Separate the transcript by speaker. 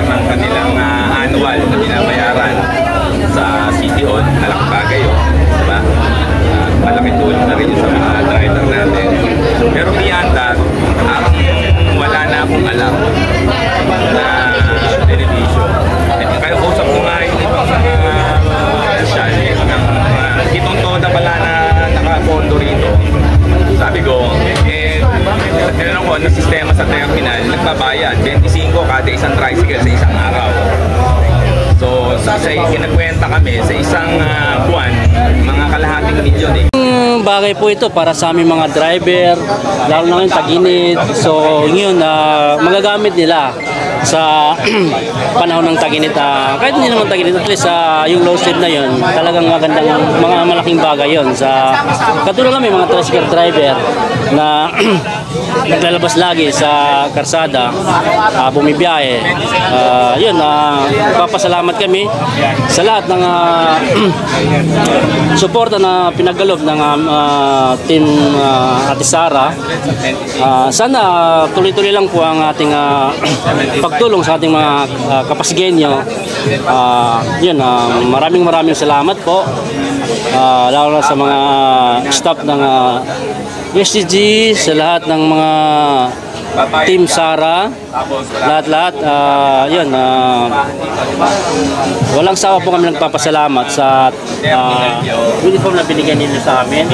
Speaker 1: ng kanilang annual na binabayaran sa City Hall. Malaking bagay yun, diba? Malaking tulong na rin sa mga driver natin. Pero beyond that, wala na akong alam na benepisyo. Kaya usap ko nga yung ibang sa mga social, itong toda pala na nakapondo rito. Sabi ko, meron ako na sistema sa terminal, nagbabayad 25 kada isang tricycle sa isang araw. So, sa kinagkwenta kami sa isang buwan, mga kalahating milyon eh.
Speaker 2: Bagay po ito para sa aming mga driver, lalo na ngayon tag-init. So ngayon magagamit nila sa panahon ng tag-init. Kahit hindi naman tag-init, at least yung low speed na yun, talagang magandang mga malaking bagay yun. Katulad namin mga tricycle driver na naglalabas lagi sa karsada, bumibiyahe. Yun, papasalamat kami sa lahat ng suporta na pinagkaloob ng team Ate Sara. Sana tuloy-tuloy lang po ang ating pagtulong sa ating mga Kapasigenyo. Yun, maraming salamat po, lalo na sa mga staff ng SCG, sa lahat ng mga Team Sara, lahat-lahat. Yun, walang sawa po kami nagpapasalamat sa uniform na binigyan ninyo sa amin.